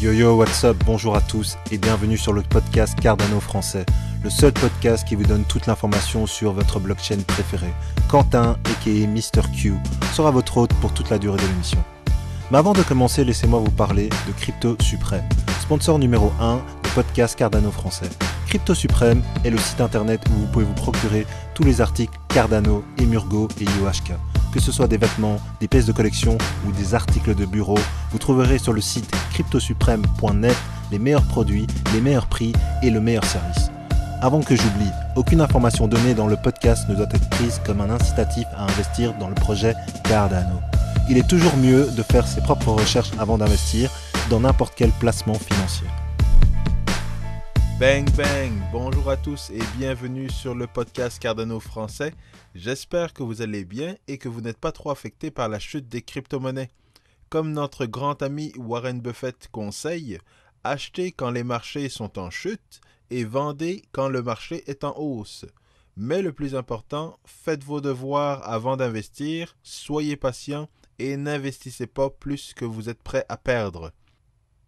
Yo yo, what's up, bonjour à tous et bienvenue sur le podcast Cardano français, le seul podcast qui vous donne toute l'information sur votre blockchain préférée. Quentin, aka Mr. Q, sera votre hôte pour toute la durée de l'émission. Mais avant de commencer, laissez-moi vous parler de Crypto Suprême, sponsor numéro 1 du podcast Cardano français. Crypto Suprême est le site internet où vous pouvez vous procurer tous les articles Cardano, Emurgo et IOHK. Que ce soit des vêtements, des pièces de collection ou des articles de bureau, vous trouverez sur le site cryptosupreme.net les meilleurs produits, les meilleurs prix et le meilleur service. Avant que j'oublie, aucune information donnée dans le podcast ne doit être prise comme un incitatif à investir dans le projet Cardano. Il est toujours mieux de faire ses propres recherches avant d'investir dans n'importe quel placement financier. Bang bang, bonjour à tous et bienvenue sur le podcast Cardano français. J'espère que vous allez bien et que vous n'êtes pas trop affectés par la chute des crypto-monnaies. Comme notre grand ami Warren Buffett conseille, achetez quand les marchés sont en chute et vendez quand le marché est en hausse. Mais le plus important, faites vos devoirs avant d'investir, soyez patient et n'investissez pas plus que vous êtes prêt à perdre.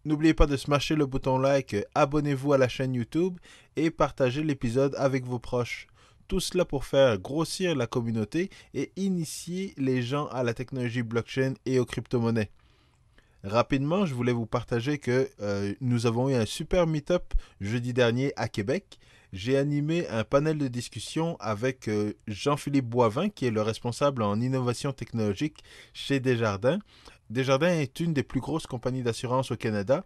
N'oubliez pas de smasher le bouton like, abonnez-vous à la chaîne YouTube et partagez l'épisode avec vos proches. Tout cela pour faire grossir la communauté et initier les gens à la technologie blockchain et aux crypto-monnaies. Rapidement, je voulais vous partager que nous avons eu un super meet-up jeudi dernier à Québec. J'ai animé un panel de discussion avec Jean-Philippe Boivin, qui est le responsable en innovation technologique chez Desjardins. Desjardins est une des plus grosses compagnies d'assurance au Canada.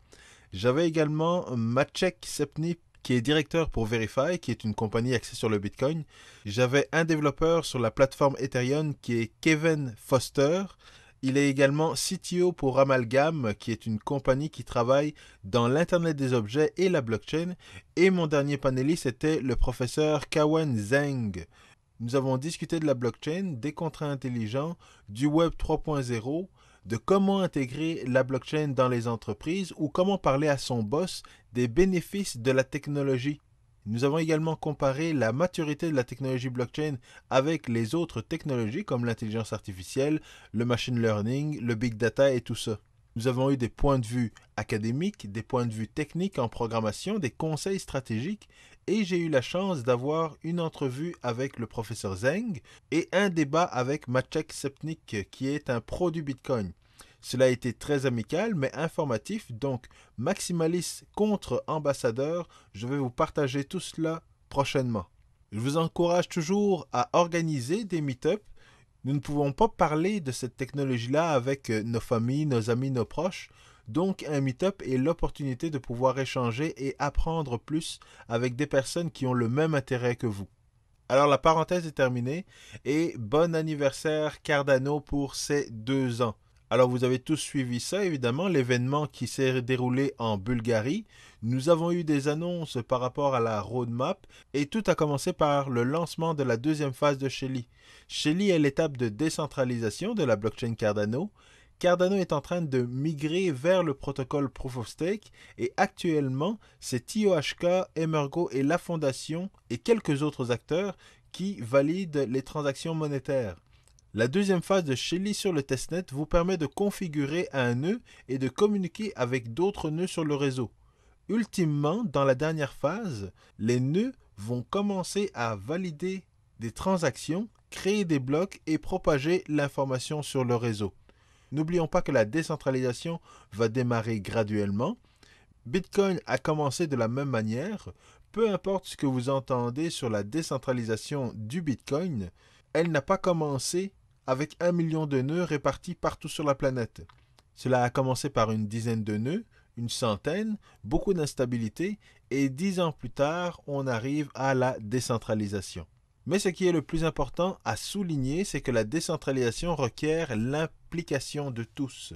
J'avais également Maciek Sepni, qui est directeur pour Verify, qui est une compagnie axée sur le Bitcoin. J'avais un développeur sur la plateforme Ethereum, qui est Kevin Foster. Il est également CTO pour Amalgam, qui est une compagnie qui travaille dans l'Internet des objets et la blockchain. Et mon dernier panéliste était le professeur Kawen Zheng. Nous avons discuté de la blockchain, des contrats intelligents, du Web 3.0, de comment intégrer la blockchain dans les entreprises ou comment parler à son boss des bénéfices de la technologie. Nous avons également comparé la maturité de la technologie blockchain avec les autres technologies comme l'intelligence artificielle, le machine learning, le big data et tout ça. Nous avons eu des points de vue académiques, des points de vue techniques en programmation, des conseils stratégiques et j'ai eu la chance d'avoir une entrevue avec le professeur Zheng et un débat avec Maciek Sepnik qui est un pro du Bitcoin. Cela a été très amical mais informatif, donc maximaliste contre ambassadeur, je vais vous partager tout cela prochainement. Je vous encourage toujours à organiser des meet-ups. Nous ne pouvons pas parler de cette technologie-là avec nos familles, nos amis, nos proches. Donc, un meet-up est l'opportunité de pouvoir échanger et apprendre plus avec des personnes qui ont le même intérêt que vous. Alors, la parenthèse est terminée et bon anniversaire Cardano pour ces 2 ans. Alors, vous avez tous suivi ça, évidemment, l'événement qui s'est déroulé en Bulgarie. Nous avons eu des annonces par rapport à la roadmap et tout a commencé par le lancement de la deuxième phase de Shelly. Shelly est l'étape de décentralisation de la blockchain Cardano. Cardano est en train de migrer vers le protocole Proof of Stake et actuellement, c'est IOHK, Emurgo et la Fondation et quelques autres acteurs qui valident les transactions monétaires. La deuxième phase de Shelly sur le testnet vous permet de configurer un nœud et de communiquer avec d'autres nœuds sur le réseau. Ultimement, dans la dernière phase, les nœuds vont commencer à valider des transactions, créer des blocs et propager l'information sur le réseau. N'oublions pas que la décentralisation va démarrer graduellement. Bitcoin a commencé de la même manière. Peu importe ce que vous entendez sur la décentralisation du Bitcoin, elle n'a pas commencé avec 1 million de nœuds répartis partout sur la planète. Cela a commencé par une dizaine de nœuds, une centaine, beaucoup d'instabilité, et 10 ans plus tard, on arrive à la décentralisation. Mais ce qui est le plus important à souligner, c'est que la décentralisation requiert l'implication de tous.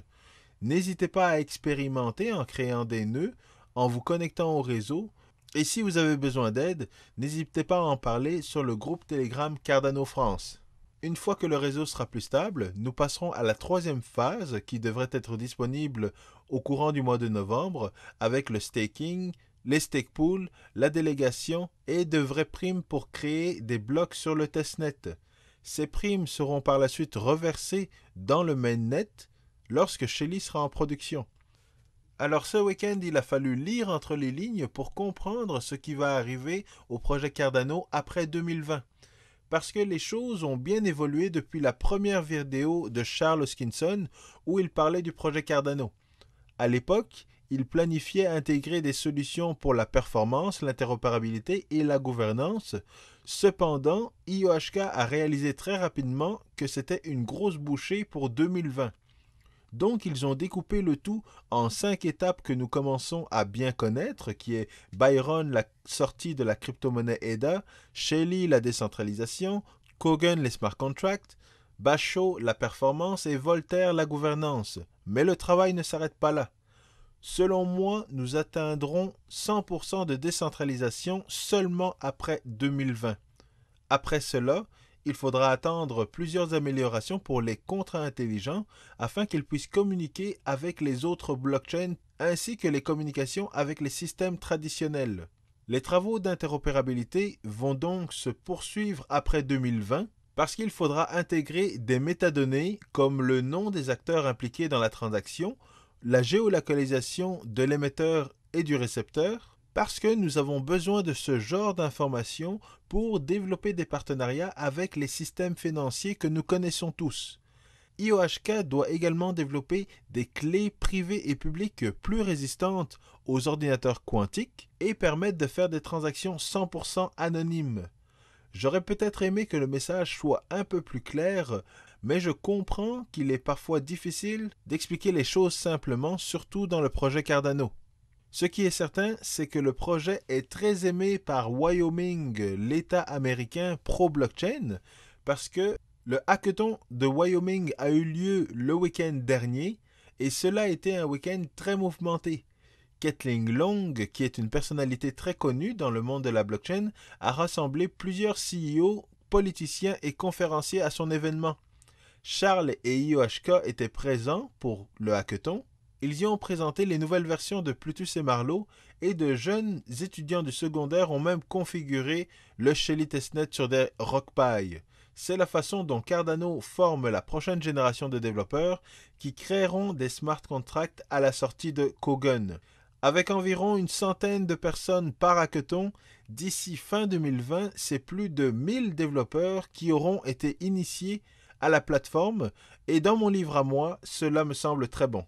N'hésitez pas à expérimenter en créant des nœuds, en vous connectant au réseau, et si vous avez besoin d'aide, n'hésitez pas à en parler sur le groupe Telegram Cardano France. Une fois que le réseau sera plus stable, nous passerons à la troisième phase qui devrait être disponible au courant du mois de novembre avec le staking, les stake pools, la délégation et de vraies primes pour créer des blocs sur le testnet. Ces primes seront par la suite reversées dans le mainnet lorsque Shelly sera en production. Alors ce week-end, il a fallu lire entre les lignes pour comprendre ce qui va arriver au projet Cardano après 2020. Parce que les choses ont bien évolué depuis la première vidéo de Charles Hoskinson où il parlait du projet Cardano. À l'époque, il planifiait intégrer des solutions pour la performance, l'interopérabilité et la gouvernance. Cependant, IOHK a réalisé très rapidement que c'était une grosse bouchée pour 2020. Donc, ils ont découpé le tout en 5 étapes que nous commençons à bien connaître, qui est Byron, la sortie de la crypto-monnaie EDA, Shelley, la décentralisation, Kogan, les smart contracts, Basho, la performance et Voltaire, la gouvernance. Mais le travail ne s'arrête pas là. Selon moi, nous atteindrons 100% de décentralisation seulement après 2020. Après cela, il faudra attendre plusieurs améliorations pour les contrats intelligents afin qu'ils puissent communiquer avec les autres blockchains ainsi que les communications avec les systèmes traditionnels. Les travaux d'interopérabilité vont donc se poursuivre après 2020 parce qu'il faudra intégrer des métadonnées comme le nom des acteurs impliqués dans la transaction, la géolocalisation de l'émetteur et du récepteur, parce que nous avons besoin de ce genre d'informations pour développer des partenariats avec les systèmes financiers que nous connaissons tous. IOHK doit également développer des clés privées et publiques plus résistantes aux ordinateurs quantiques et permettre de faire des transactions 100% anonymes. J'aurais peut-être aimé que le message soit un peu plus clair, mais je comprends qu'il est parfois difficile d'expliquer les choses simplement, surtout dans le projet Cardano. Ce qui est certain, c'est que le projet est très aimé par Wyoming, l'État américain pro-blockchain, parce que le hackathon de Wyoming a eu lieu le week-end dernier, et cela a été un week-end très mouvementé. Kathleen Long, qui est une personnalité très connue dans le monde de la blockchain, a rassemblé plusieurs CEO, politiciens et conférenciers à son événement. Charles et IOHK étaient présents pour le hackathon. Ils y ont présenté les nouvelles versions de Plutus et Marlowe et de jeunes étudiants du secondaire ont même configuré le Shelley Testnet sur des RockPi. C'est la façon dont Cardano forme la prochaine génération de développeurs qui créeront des smart contracts à la sortie de Kogan. Avec environ une centaine de personnes par hackathon, d'ici fin 2020, c'est plus de 1000 développeurs qui auront été initiés à la plateforme et dans mon livre à moi, cela me semble très bon.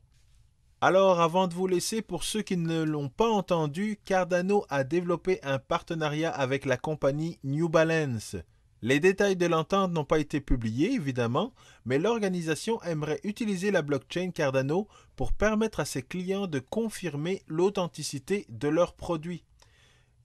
Alors, avant de vous laisser, pour ceux qui ne l'ont pas entendu, Cardano a développé un partenariat avec la compagnie New Balance. Les détails de l'entente n'ont pas été publiés, évidemment, mais l'organisation aimerait utiliser la blockchain Cardano pour permettre à ses clients de confirmer l'authenticité de leurs produits.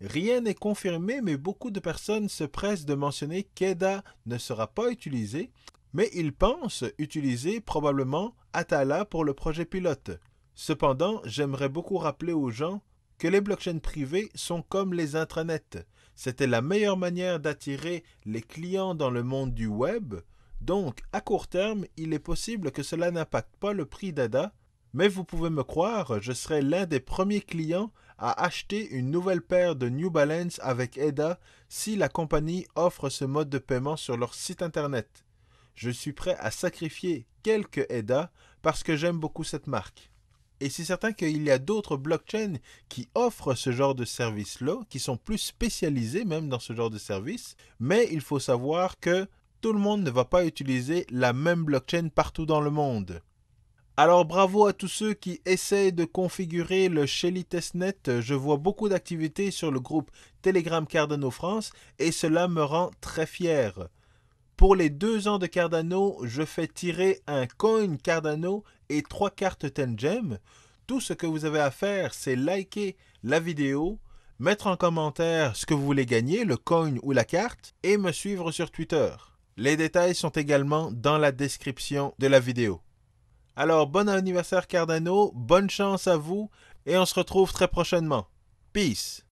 Rien n'est confirmé, mais beaucoup de personnes se pressent de mentionner qu'EDA ne sera pas utilisé, mais ils pensent utiliser probablement Atala pour le projet pilote. Cependant, j'aimerais beaucoup rappeler aux gens que les blockchains privées sont comme les intranets. C'était la meilleure manière d'attirer les clients dans le monde du web. Donc, à court terme, il est possible que cela n'impacte pas le prix d'ADA, mais vous pouvez me croire, je serai l'un des premiers clients à acheter une nouvelle paire de New Balance avec EDA si la compagnie offre ce mode de paiement sur leur site internet. Je suis prêt à sacrifier quelques EDA parce que j'aime beaucoup cette marque. Et c'est certain qu'il y a d'autres blockchains qui offrent ce genre de service-là, qui sont plus spécialisés même dans ce genre de service, mais il faut savoir que tout le monde ne va pas utiliser la même blockchain partout dans le monde. Alors bravo à tous ceux qui essaient de configurer le Shelley Testnet. Je vois beaucoup d'activités sur le groupe Telegram Cardano France et cela me rend très fier. Pour les 2 ans de Cardano, je fais tirer un coin Cardano et 3 cartes Tengem. Tout ce que vous avez à faire, c'est liker la vidéo, mettre en commentaire ce que vous voulez gagner, le coin ou la carte, et me suivre sur Twitter. Les détails sont également dans la description de la vidéo. Alors, bon anniversaire Cardano, bonne chance à vous, et on se retrouve très prochainement. Peace!